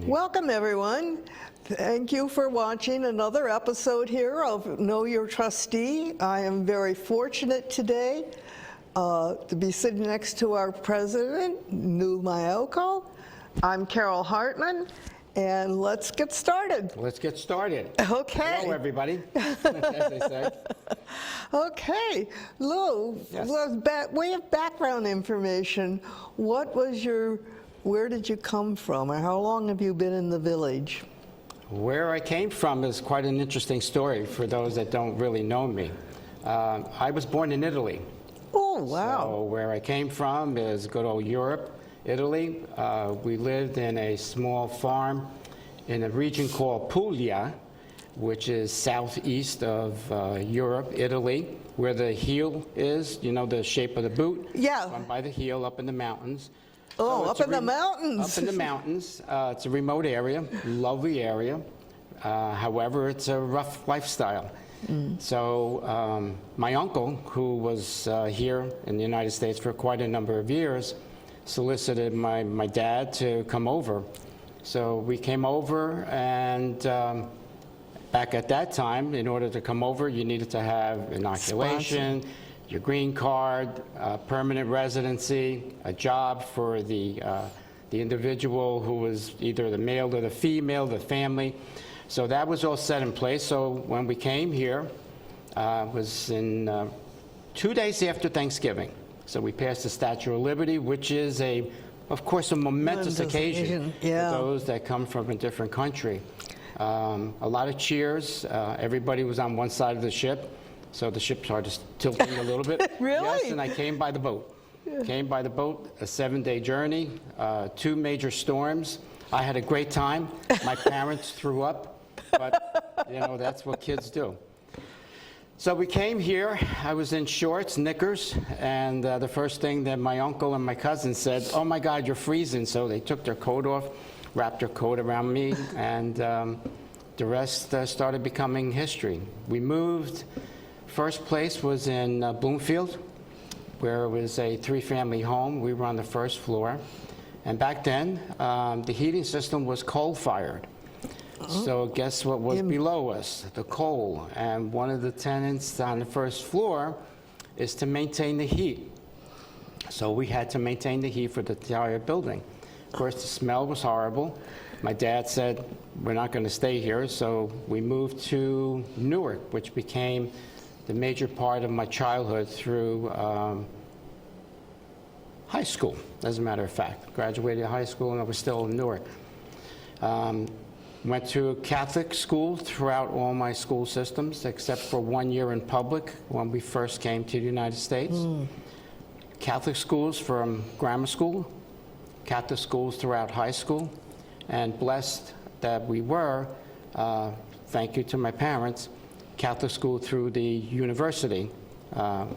Welcome, everyone. Thank you for watching another episode here of Know Your Trustee. I am very fortunate today to be sitting next to our president, Lou Maiocco. I'm Carol Hartman, and let's get started. Let's get started. Okay. Hello, everybody, as they say. Okay, Lou, Yes. way of background information. Where did you come from, or how long have you been in the village? Where I came from is quite an interesting story for those that don't really know me. I was born in Italy. Oh, wow. So where I came from is good old Europe, Italy. We lived in a small farm in a region called Puglia, which is southeast of Europe, Italy, where the heel is, you know, the shape of the boot. Yeah. Run by the heel up in the mountains. Oh, So up in the mountains. Up in the mountains. It's a remote area, lovely area. However, it's a rough lifestyle. So my uncle, who was here in the United States for quite a number of years, solicited my dad to come over. So we came over, and back at that time, in order to come over, you needed to have inoculation, your green card, permanent residency, a job for the individual who was either the male or the female, the family. So that was all set in place. So when we came here, it was in 2 days after Thanksgiving. So we passed the Statue of Liberty, which is, of course, a momentous occasion for those that come from a different country. A lot of cheers. Everybody was on one side of the ship. So the ship started tilting a little bit. Really? Yes, and I came by the boat. Came by the boat, a 7-day journey, 2 major storms. I had a great time. My parents threw up, but you know, that's what kids do. So we came here. I was in shorts, knickers, and the first thing that my uncle and my cousin said, "Oh my God, you're freezing." So they took their coat off, wrapped their coat around me, and the rest started becoming history. We moved. First place was in Bloomfield, where it was a 3-family home. We were on the first floor. And back then, the heating system was coal-fired. So guess what was below us? The coal. And one of the tenants on the first floor is to maintain the heat. So we had to maintain the heat for the entire building. Of course, the smell was horrible. My dad said, "We're not going to stay here." So we moved to Newark, which became the major part of my childhood through high school, as a matter of fact. Graduated high school, and I was still in Newark. Went to a Catholic school throughout all my school systems, except for 1 year in public when we first came to the United States. Catholic schools from grammar school, Catholic schools throughout high school, and blessed that we were, thank you to my parents, Catholic school through the university,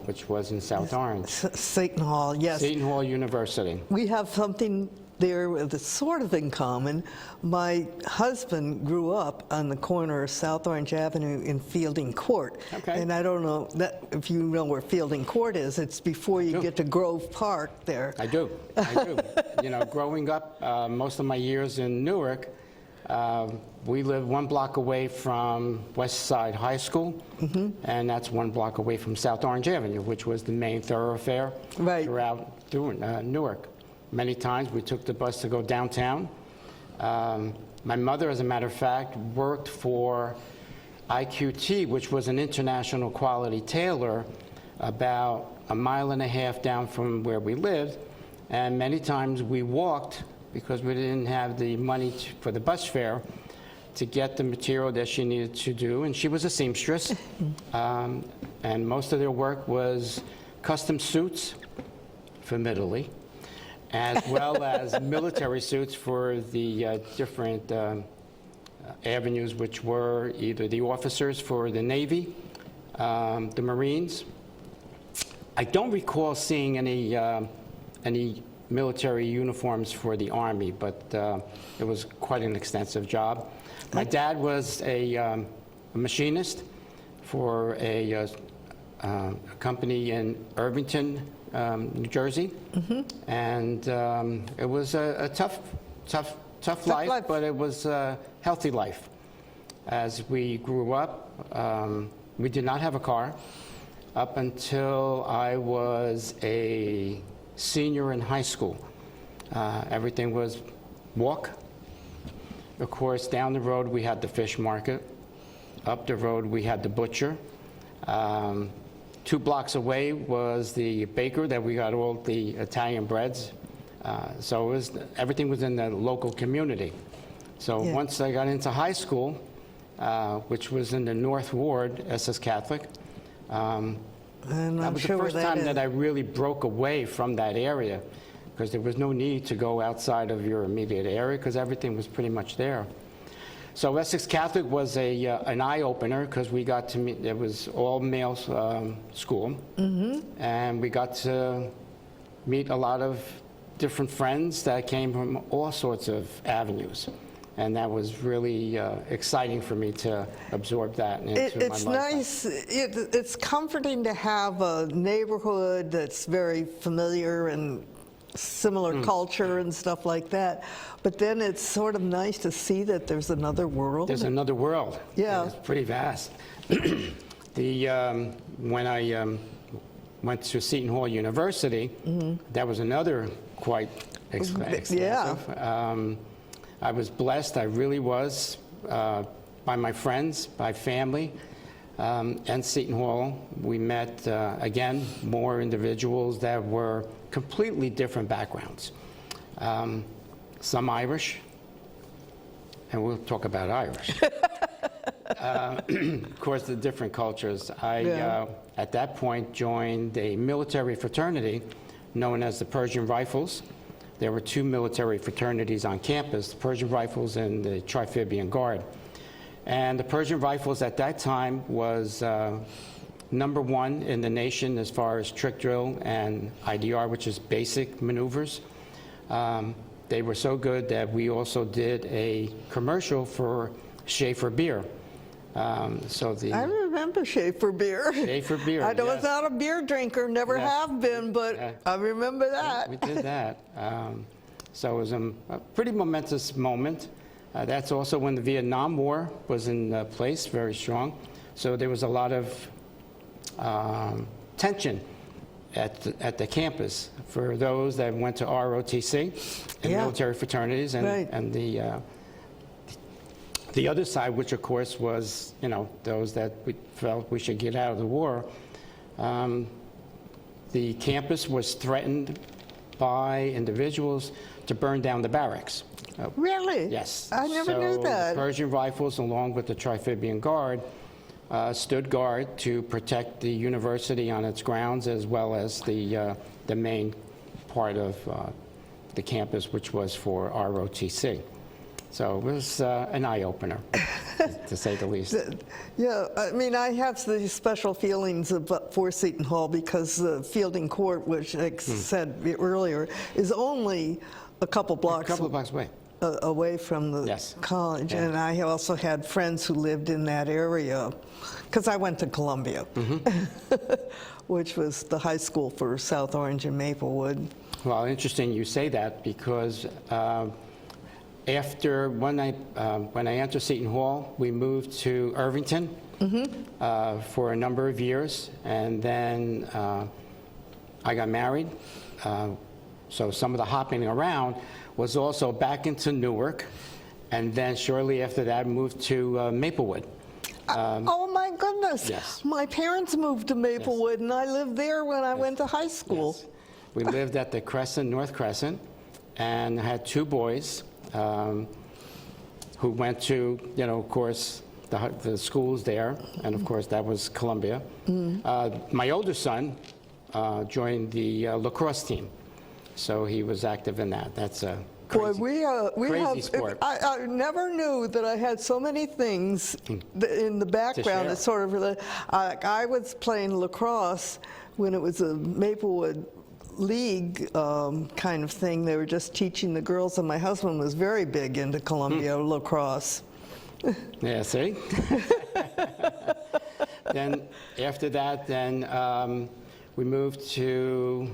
which was in South Orange. Seton Hall, yes. Seton Hall University. We have something there that's sort of in common. My husband grew up on the corner of South Orange Avenue in Fielding Court. Okay. And I don't know if you know where Fielding Court is. It's before you get to Grove Park there. I do. You know, growing up, most of my years in Newark, we lived 1 block away from West Side High School, and that's 1 block away from South Orange Avenue, which was the main thoroughfare throughout Newark. Many times we took the bus to go downtown. My mother, as a matter of fact, worked for IQT, which was an international quality tailor, about 1.5 miles down from where we lived, and many times we walked because we didn't have the money for the bus fare to get the material that she needed to do. And she was a seamstress, and most of their work was custom suits from Italy, as well as military suits for the different avenues, which were either the officers for the Navy, the Marines. I don't recall seeing any military uniforms for the Army, but it was quite an extensive job. My dad was a machinist for a company in Irvington, New Jersey, and it was a tough tough Tough life, life. but it was a healthy life. As we grew up, we did not have a car up until I was a senior in high school. Everything was walk. Of course, down the road we had the fish market. Up the road we had the butcher. 2 blocks away was the baker that we got all the Italian breads. So everything was in the local community. So Yeah. once I got into high school, which was in the North Ward, SS Catholic, And that I'm was sure the where first time is. that I really broke away from that area, because there was no need to go outside of your immediate area because everything was pretty much there. So Essex Catholic was an eye-opener because we got to meet, it was all-male school, and we got to meet a lot of different friends that came from all sorts of avenues. And that was really exciting for me to absorb that into It's my life. nice, it's comforting to have a neighborhood that's very familiar and similar culture and stuff like that. But then it's sort of nice to see that there's another world. There's another world. Yeah. It's pretty vast. When I went to Seton Hall University, that was another quite expansive. Yeah. I was blessed, I really was, by my friends, by family, and Seton Hall. We met, again, more individuals that were completely different backgrounds. Some Irish, and we'll talk about Irish. Of course, the different cultures. Yeah. At that point, joined a military fraternity known as the Persian Rifles. There were 2 military fraternities on campus, the Persian Rifles and the Triphybian Guard. And the Persian Rifles at that time was #1 in the nation as far as trick drill and IDR, which is basic maneuvers. They were so good that we also did a commercial for Schaefer beer. I remember Schaefer beer. Schaefer beer, I was yes. not a beer drinker, never Yes. have been, but Yeah. I remember that. We did that. So it was a pretty momentous moment. That's also when the Vietnam War was in place, very strong. So there was a lot of tension at the campus for those that went to ROTC and Yeah. military fraternities, and, Right. and the other side, which of course was, those that we felt we should get out of the war. The campus was threatened by individuals to burn down the barracks. Really? Yes. I never knew So that. the Persian Rifles, along with the Triphybian Guard, stood guard to protect the university on its grounds, as well as the main part of the campus, which was for ROTC. So it was an eye-opener, to say the least. Yeah, I mean, I have these special feelings for Seton Hall because the Fielding Court, which I said earlier, is only a couple A blocks couple of blocks away. away from the Yes. college. Yeah. And I also had friends who lived in that area because I went to Columbia, which was the high school for South Orange and Maplewood. Well, interesting you say that, because when I entered Seton Hall, we moved to Irvington for a number of years, and then I got married. So some of the hopping around was also back into Newark, and then shortly after that moved to Maplewood. Oh my goodness! yes. My parents moved to Maplewood, and I lived there when I went to high school. Yes. We lived at the Crescent, North Crescent, and had 2 boys who went to, of course, the schools there, and of course that was Columbia. My older son joined the lacrosse team, so he was active in that. That's a Boy, crazy, we crazy have. sport. I never knew that I had so many things in the background. share. It's sort of I was playing lacrosse when it was a Maplewood league kind of thing. They were just teaching the girls, and my husband was very big into Columbia lacrosse. Yeah, see? Then after that, we moved to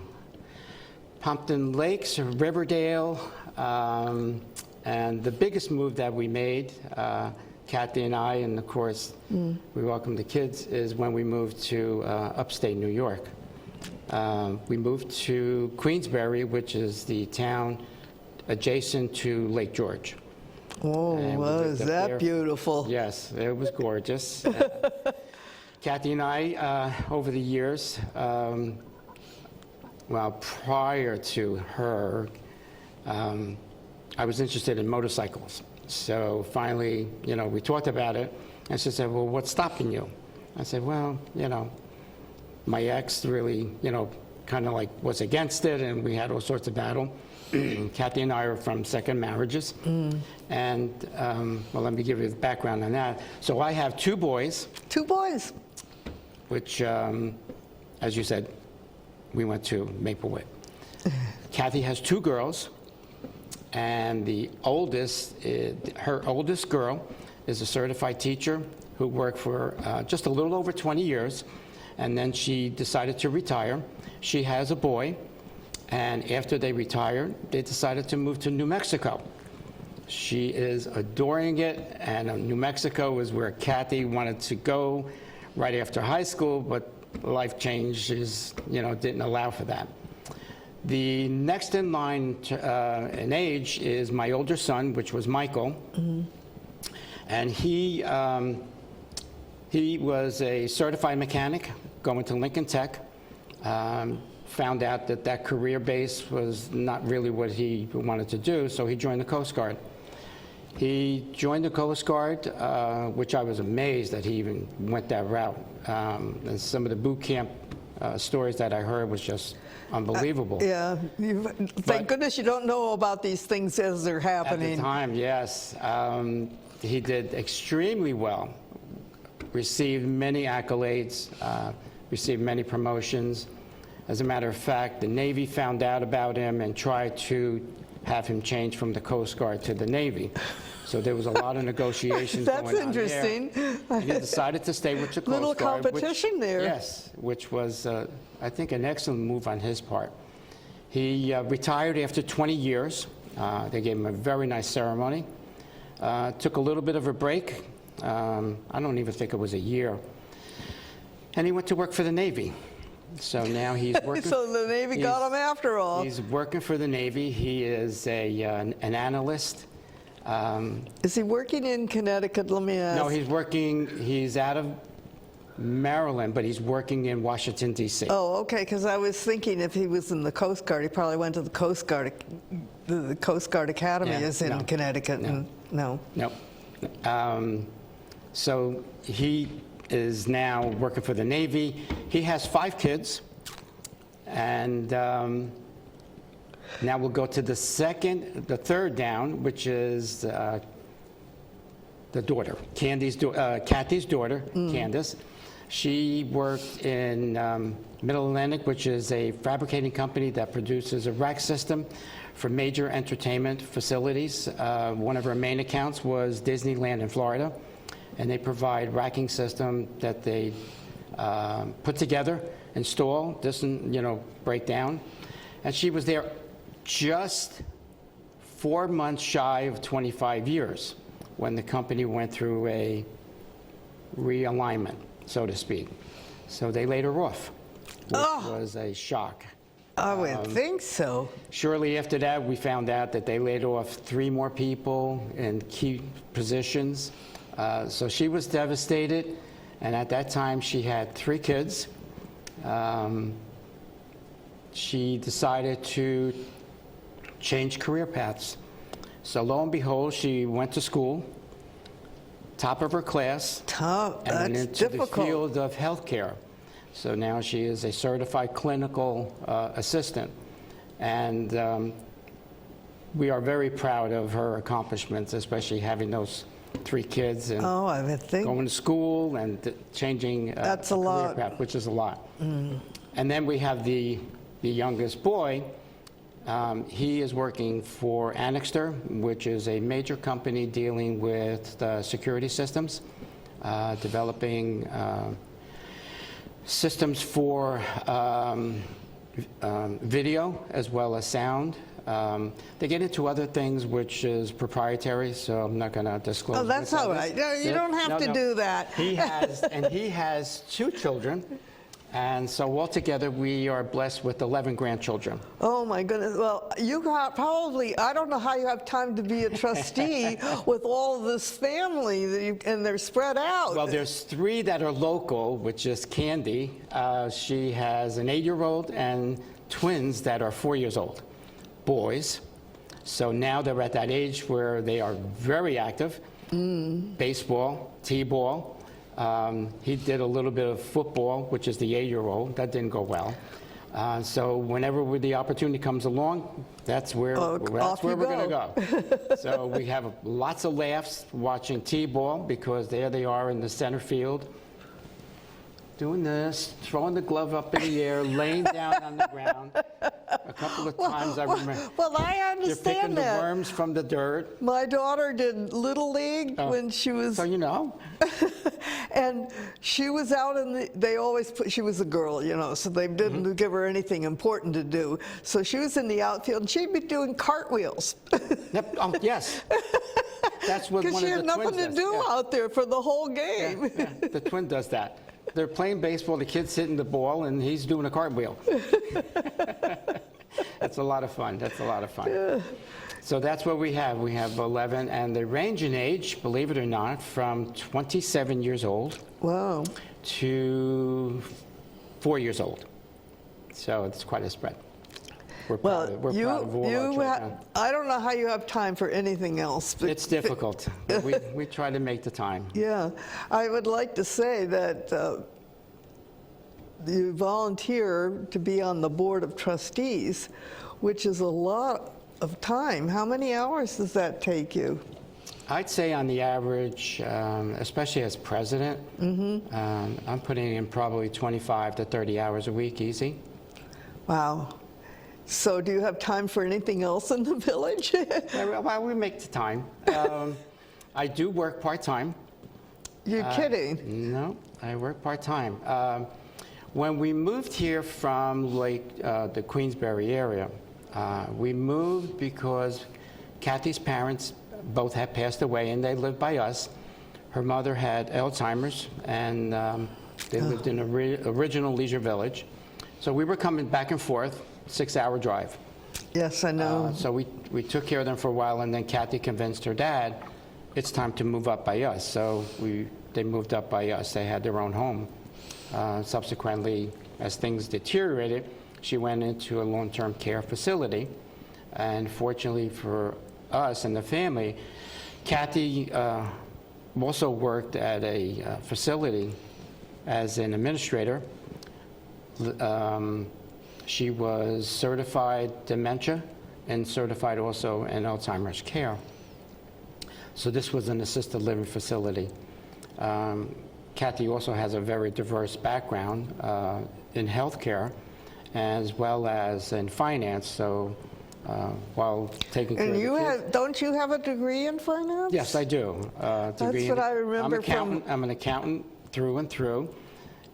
Pompton Lakes, or Riverdale, And the biggest move that we made, Kathy and I, and of course, we welcome the kids, is when we moved to upstate New York. We moved to Queensbury, which is the town adjacent to Lake George. Oh, And we was lived up that there. beautiful? Yes, it was gorgeous. Kathy and I, over the years, well, prior to her, I was interested in motorcycles. So finally, we talked about it, and she said, well, what's stopping you? I said, well, my ex really, kind of like was against it, and we had all sorts of battle. Kathy and I are from second marriages. And, well, let me give you the background on that. So I have 2 boys. 2 boys. Which, as you said, we went to Maplewood. Kathy has 2 girls, and the oldest, her oldest girl is a certified teacher who worked for just a little over 20 years, and then she decided to retire. She has a boy, and after they retired, they decided to move to New Mexico. She is adoring it, and New Mexico is where Kathy wanted to go right after high school, but life changes, didn't allow for that. The next in line in age is my older son, which was Michael, and he was a certified mechanic going to Lincoln Tech. Found out that that career base was not really what he wanted to do, so he joined the Coast Guard. He joined the Coast Guard, which I was amazed that he even went that route. And some of the boot camp stories that I heard was just unbelievable. Yeah, thank goodness you don't know about these things as they're happening. At the time, yes. He did extremely well, received many accolades, received many promotions. As a matter of fact, the Navy found out about him and tried to have him change from the Coast Guard to the Navy. So there was a lot of negotiations going on there. That's interesting. And he decided to stay with the Coast Guard. Little competition there. Yes, which was, I think, an excellent move on his part. He retired after 20 years. They gave him a very nice ceremony. Took a little bit of a break. I don't even think it was a year. And he went to work for the Navy. So now he's working. So the Navy got him after all. He's working for the Navy. He is an analyst. Is he working in Connecticut? Let me ask. No, he's out of Maryland, but he's working in Washington, D.C. Oh, okay, because I was thinking if he was in the Coast Guard, he probably went to the Coast Guard. The Coast Guard Academy is in Connecticut. No. Nope. So he is now working for the Navy. He has 5 kids, and now we'll go to the third down, which is the daughter, Kathy's daughter, Candace. She worked in Middle Atlantic, which is a fabricating company that produces a rack system for major entertainment facilities. One of her main accounts was Disneyland in Florida. And they provide racking system that they put together, install, doesn't break down. And she was there just 4 months shy of 25 years when the company went through a realignment, so to speak. So they laid her off, which was a shock. I would think so. Shortly after that, we found out that they laid off 3 more people in key positions. So she was devastated, and at that time she had 3 kids. She decided to change career paths. So lo and behold, she went to school, top of her class, and went into the field of healthcare. So now she is a certified clinical assistant, and we are very proud of her accomplishments, especially having those 3 kids and I would think. going to school and changing That's a career lot. path, which is a lot. And then we have the youngest boy. He is working for Annixter, which is a major company dealing with security systems, developing systems for video as well as sound, They get into other things which is proprietary, so I'm not going to disclose. Oh, that's which all others. right. No, you don't have to do that. He has 2 children, and so altogether we are blessed with 11 grandchildren. Oh my goodness. Well, you got probably, I don't know how you have time to be a trustee with all of this family that and they're spread out. Well, there's 3 that are local, which is Candy. She has an 8-year-old and twins that are 4 years old, boys. So now they're at that age where they are very active. Baseball, t-ball. He did a little bit of football, which is the 8-year-old. That didn't go well. So whenever the opportunity comes along, that's where we're going to go. So we have lots of laughs watching t-ball because there they are in the center field, doing this, throwing the glove up in the air, laying down on the ground. A couple of times I remember. Well, I They're understand picking the that. worms from the dirt. My daughter did Little League when she was, So you know. and she was out in the, they always put, she was a girl, you know, so they didn't give her anything important to do. So she was in the outfield and she'd be doing cartwheels. Yep. Yes. That's what one of the twins does. Because she had nothing to do out there for the whole game. Yeah. The twin does that. They're playing baseball, the kid's hitting the ball, and he's doing a cartwheel. That's a lot of fun. That's a lot of fun. Yeah. So that's what we have. We have 11, and they range in age, believe it or not, from 27 years old to 4 years old. So it's quite a spread. We're proud of all our children. I don't know how you have time for anything else. But it's difficult. we try to make the time. Yeah. I would like to say that you volunteer to be on the Board of Trustees, which is a lot of time. How many hours does that take you? I'd say on the average, especially as president, I'm putting in probably 25 to 30 hours a week, easy. Wow. So do you have time for anything else in the village? Well, we make the time. I do work part-time. You're kidding? No, I work part-time. When we moved here from the Queensbury area, we moved because Kathy's parents both had passed away and they lived by us. Her mother had Alzheimer's and they lived in original Leisure Village. So we were coming back and forth, 6-hour drive. Yes, I know. So we took care of them for a while, and then Kathy convinced her dad, it's time to move up by us. So they moved up by us. They had their own home. Subsequently, as things deteriorated, she went into a long-term care facility. And fortunately for us and the family, Kathy also worked at a facility as an administrator. She was certified dementia and certified also in Alzheimer's care. So this was an assisted living facility. Kathy also has a very diverse background in healthcare as well as in finance. So while taking care of the kids. Don't you have a degree in finance? Yes, I do. That's what I remember I'm an accountant through and through.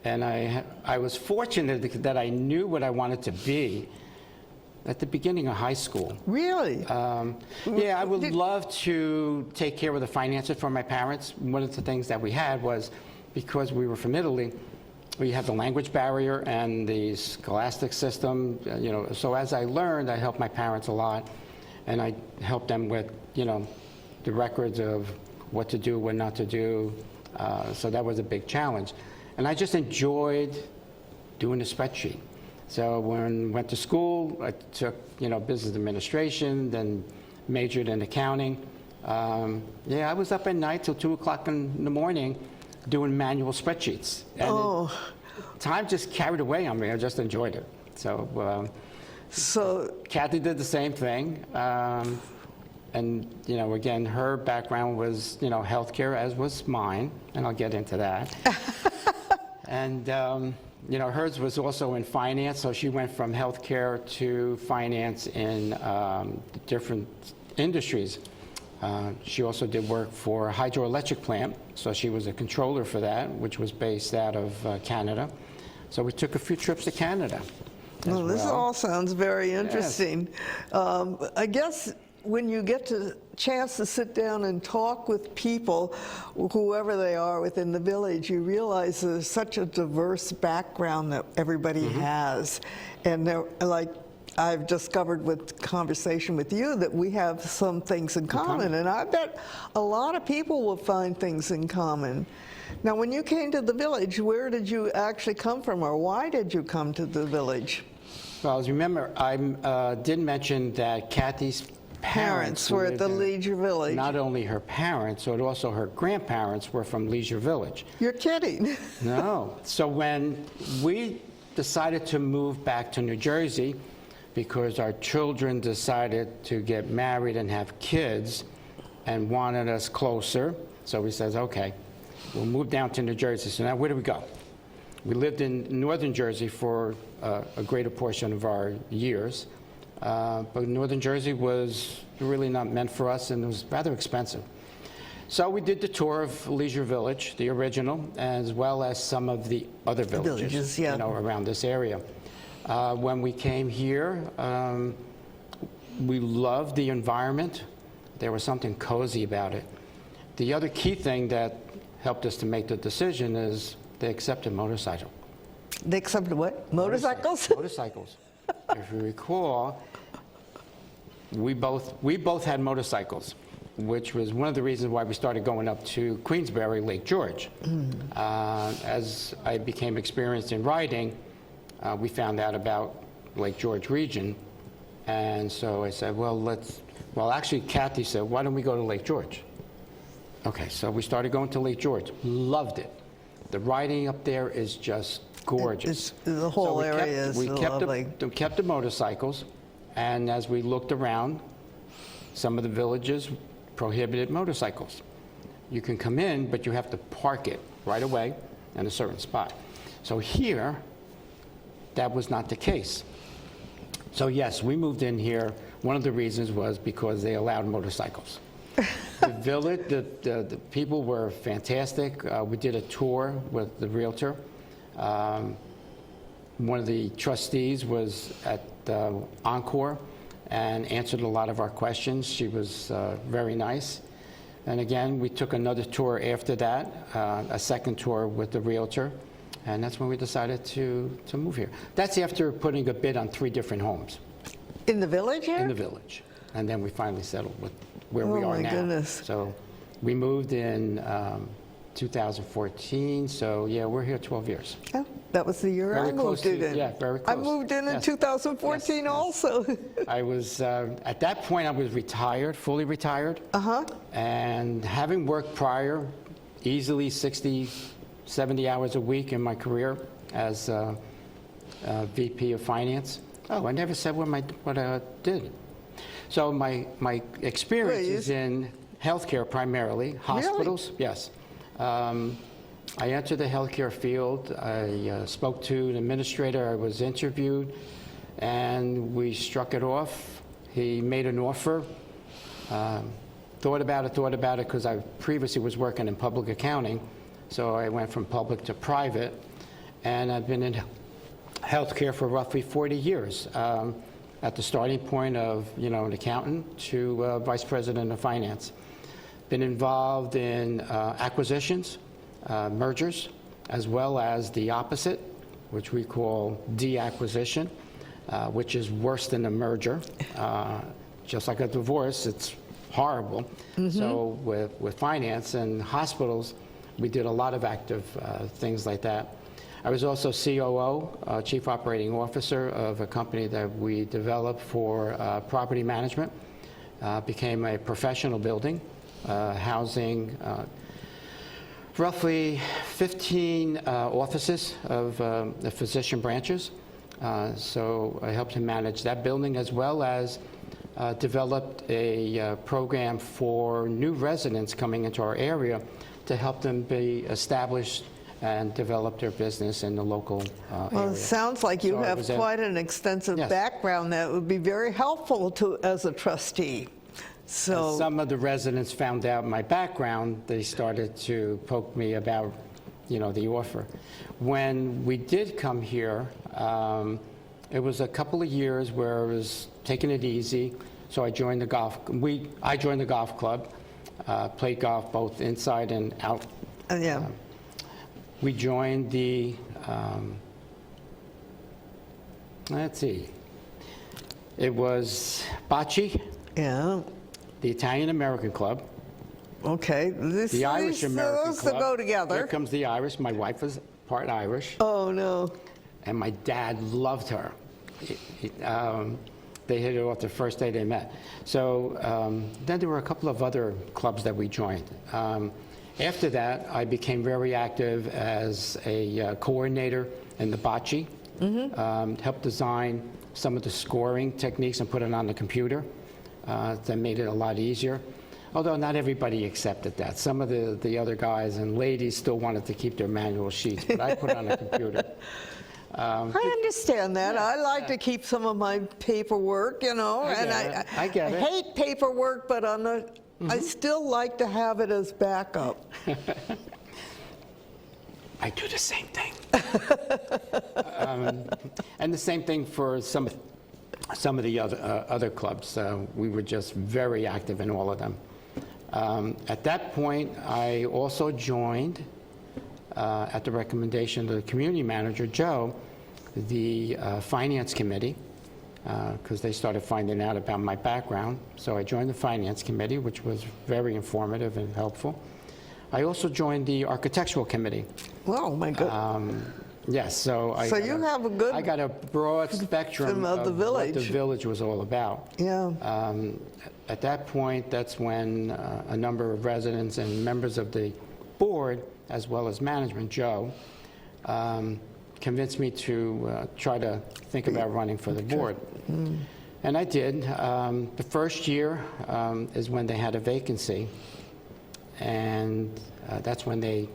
And I was fortunate that I knew what I wanted to be at the beginning of high school. Really? Yeah, I would love to take care of the finances for my parents. One of the things that we had was, because we were from Italy, we had the language barrier and the scholastic system. So as I learned, I helped my parents a lot. And I helped them with, the records of what to do, what not to do. So that was a big challenge. And I just enjoyed doing the spreadsheet. So when I went to school, I took, business administration, then majored in accounting. I was up at night till 2 o'clock in the morning doing manual spreadsheets. And time just carried away on me. I just enjoyed it. So Kathy did the same thing. And, again, her background was, healthcare, as was mine, and I'll get into that. And, hers was also in finance, so she went from healthcare to finance in different industries. She also did work for a hydroelectric plant, so she was a controller for that, which was based out of Canada. So we took a few trips to Canada. as Well, this well. all sounds very interesting. I guess when you get the chance to sit down and talk with people, whoever they are within the village, you realize there's such a diverse background that everybody has. And they're like, I've discovered with conversation with you that we have some things in common, and I bet a lot of people will find things in common. Now, when you came to the village, where did you actually come from, or why did you come to the village? Well, as you remember, I did mention that Kathy's parents were at the lived in- Leisure Village. Not only her parents, but also her grandparents were from Leisure Village. You're kidding. No. So when we decided to move back to New Jersey, because our children decided to get married and have kids and wanted us closer, so we said, okay, we'll move down to New Jersey. So now where do we go? We lived in northern Jersey for a greater portion of our years, but northern Jersey was really not meant for us, and it was rather expensive. So we did the tour of Leisure Village, the original, as well as some of the other villages, yeah. around this area. When we came here, we loved the environment. There was something cozy about it. The other key thing that helped us to make the decision is they accepted motorcycle. They accepted what? Motorcycles? Motorcycles. If you recall, we both had motorcycles, which was one of the reasons why we started going up to Queensbury, Lake George. As I became experienced in riding, we found out about Lake George region, and so I said, well, actually, Kathy said, why don't we go to Lake George? Okay, so we started going to Lake George. Loved it. The riding up there is just gorgeous. The whole So area is lovely. We kept the motorcycles, and as we looked around, some of the villages prohibited motorcycles. You can come in, but you have to park it right away in a certain spot. So here, that was not the case. So yes, we moved in here. One of the reasons was because they allowed motorcycles. The village, the people were fantastic. We did a tour with the realtor. One of the trustees was at Encore and answered a lot of our questions. She was very nice. And again, we took another tour after that, a second tour with the realtor. And that's when we decided to move here. That's after putting a bid on 3 different homes. In the village here? In the village. And then we finally settled with where we are now. Oh, my goodness. So we moved in 2014, so yeah, we're here 12 years. Yeah, that was the year Very I close moved to- in. yeah, very I close. moved in Yes. 2014 Yes, yes. also. I was, at that point, I was retired, fully retired. And having worked prior, easily 60, 70 hours a week in my career as VP of Finance. Oh, I never said what I did. So my experience is in healthcare primarily, hospitals, yes. I entered the healthcare field. I spoke to an administrator. I was interviewed, and we struck it off. He made an offer. Thought about it because I previously was working in public accounting. So I went from public to private, and I've been in healthcare for roughly 40 years. At the starting point of, an accountant to vice president of finance. Been involved in acquisitions, mergers, as well as the opposite, which we call deacquisition, which is worse than a merger. Just like a divorce, it's horrible. So with finance and hospitals, we did a lot of active things like that. I was also COO, Chief Operating Officer of a company that we developed for property management. Became a professional building, housing roughly 15 offices of the physician branches. So I helped him manage that building, as well as developed a program for new residents coming into our area to help them be established and develop their business in the local Well, area. it sounds like you So I have was quite an extensive Yes. background that would be very helpful to as a trustee. So, Some of the residents found out my background. They started to poke me about, the offer. When we did come here, It was a couple of years where I was taking it easy, so I joined the golf. I joined the golf club, played golf both inside and out. Yeah. We joined the, let's see, it was Bocce, Yeah. the Italian American Club, Okay. the Irish American those Club. go together. Here comes the Irish. My wife was part Irish, Oh, no. and my dad loved her. They hit it off the first day they met. So then there were a couple of other clubs that we joined. After that, I became very active as a coordinator in the bocce, helped design some of the scoring techniques and put it on the computer. That made it a lot easier. Although not everybody accepted that. Some of the other guys and ladies still wanted to keep their manual sheets, but I put it on the computer. I understand that. I like to keep some of my paperwork, you know, I get it. I hate paperwork, but I still like to have it as backup. I do the same thing. And the same thing for some of the other clubs. We were just very active in all of them. At that point, I also joined, at the recommendation of the community manager, Joe, the finance committee, because they started finding out about my background. So I joined the finance committee, which was very informative and helpful. I also joined the architectural committee. Well, my goodness. Yes, so So you have a good I got a broad spectrum of the village. what the village was all about. Yeah. At that point, that's when a number of residents and members of the board, as well as management, Joe, convinced me to try to think about running for the board. And I did. The first year is when they had a vacancy, and that's when they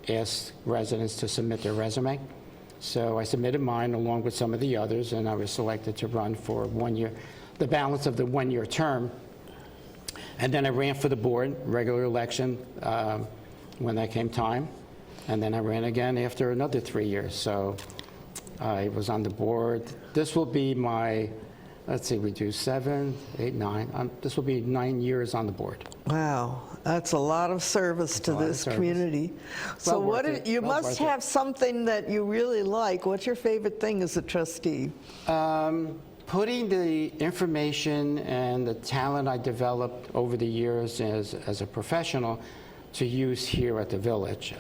asked residents to submit their resume. So I submitted mine along with some of the others, and I was selected to run for 1 year, the balance of the one-year term. And then I ran for the board, regular election, when that came time. And then I ran again after another 3 years. So I was on the board. This will be my, let's see, we do 7, 8, 9. This will be 9 years on the board. Wow, that's a lot of service to lot of this service. community. So Well worth it. you Well must worth it. have something that you really like. What's your favorite thing as a trustee? Putting the information and the talent I developed over the years as a professional to use here at the village,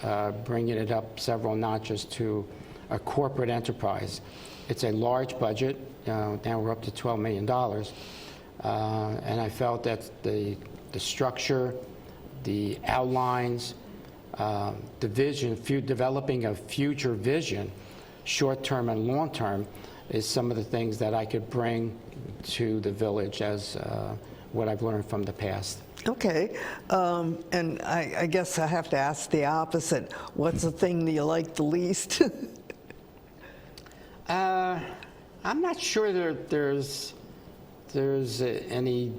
bringing it up several notches to a corporate enterprise. It's a large budget. Now we're up to $12 million. And I felt that the structure, the outlines, the vision, developing a future vision, short-term and long-term, is some of the things that I could bring to the village as what I've learned from the past. Okay, and I guess I have to ask the opposite. What's the thing that you like the least? I'm not sure there's any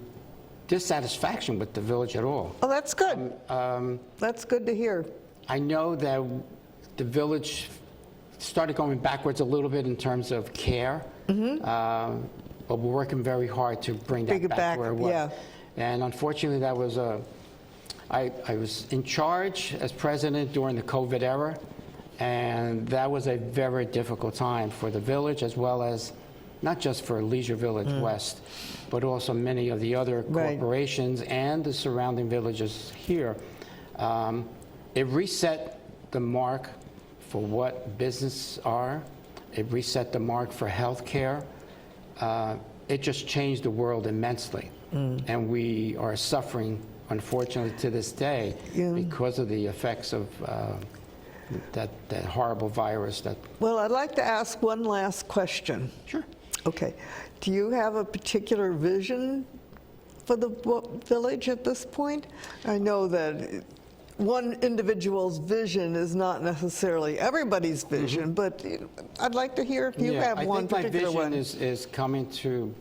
dissatisfaction with the village at all. Oh, that's good. That's good to hear. I know that the village started going backwards a little bit in terms of care, but we're working very hard to bring Bring that it back back, where it was. yeah. And unfortunately, that was I was in charge as president during the COVID era, and that was a very difficult time for the village, as well as not just for Leisure Village West, but also many of the other Right. corporations and the surrounding villages here. It reset the mark for what business are. It reset the mark for healthcare. It just changed the world immensely. And we are suffering, unfortunately, to this day because of the effects of that horrible virus. Well, I'd like to ask one last question. Sure. Okay. Do you have a particular vision for the village at this point? I know that one individual's vision is not necessarily everybody's vision, but I'd like to hear if you have one particular I think one. my vision is coming to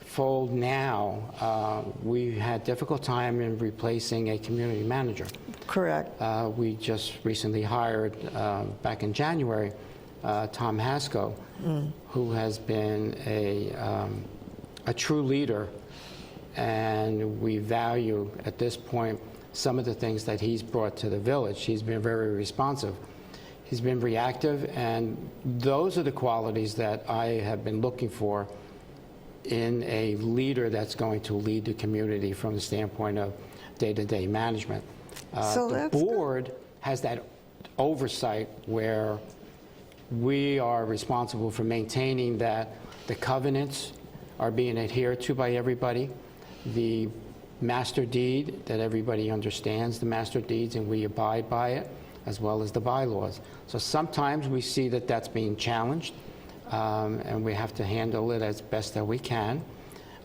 fold now. We had difficult time in replacing a community manager. Correct. We just recently hired, back in January, Tom Haskell, who has been a true leader, and we value at this point some of the things that he's brought to the village. He's been very responsive. He's been reactive, and those are the qualities that I have been looking for in a leader that's going to lead the community from the standpoint of day-to-day management. So the that's good. board has that oversight where we are responsible for maintaining that the covenants are being adhered to by everybody, the master deed, that everybody understands the master deeds and we abide by it, as well as the bylaws. So sometimes we see that that's being challenged, and we have to handle it as best that we can.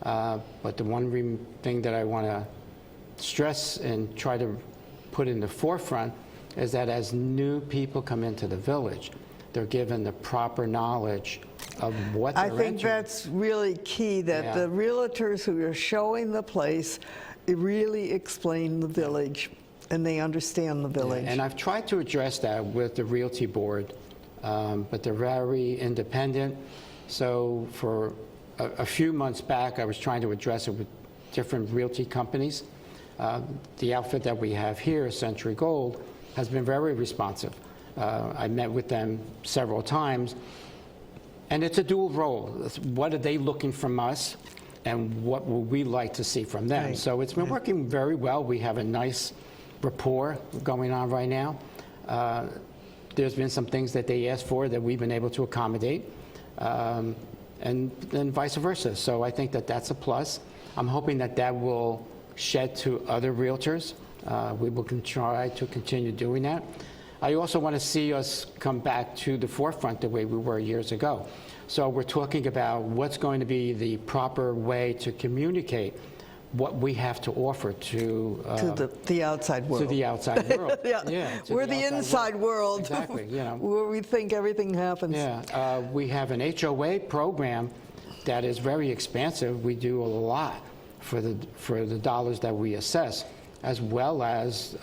But the one thing that I want to stress and try to put in the forefront is that as new people come into the village, they're given the proper knowledge of what they're I think entering. that's really key, that Yeah. the realtors who are showing the place really explain the village, and they understand the village. And I've tried to address that with the Realty Board, but they're very independent. So for a few months back, I was trying to address it with different realty companies. The outfit that we have here, Century Gold, has been very responsive. I met with them several times, and it's a dual role. What are they looking from us, and what would we like to see from them? Right. So it's been working very well. We have a nice rapport going on right now. There's been some things that they asked for that we've been able to accommodate, and then vice versa. So I think that that's a plus. I'm hoping that that will shed to other realtors. We will try to continue doing that. I also want to see us come back to the forefront the way we were years ago. So we're talking about what's going to be the proper way to communicate what we have to offer to the outside world. to the outside world. Yeah. To We're the inside world. Exactly. You know. Where we think everything happens. Yeah. We have an HOA program that is very expansive. We do a lot for the dollars that we assess, as well as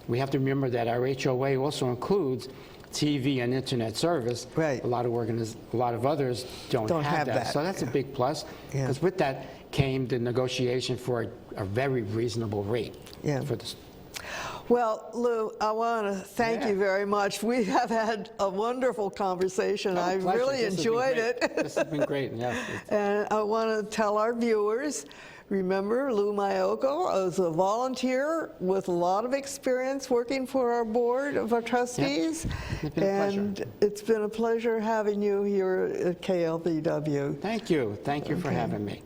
we have to remember that our HOA also includes TV and internet service. Right. A lot of others don't have that. So that's a big plus, Yeah. because with that came the negotiation for a very reasonable rate. Yeah. For this. Well, Lou, I want to thank you very much. We have had a wonderful conversation. I Pleasure. really This has been enjoyed great. it. This has been great. Yeah. And I want to tell our viewers, remember, Lou Maiocco is a volunteer with a lot of experience working for our board of our trustees. It's been a pleasure. And it's been a pleasure having you here at KLVW. Thank you. Thank you for having me.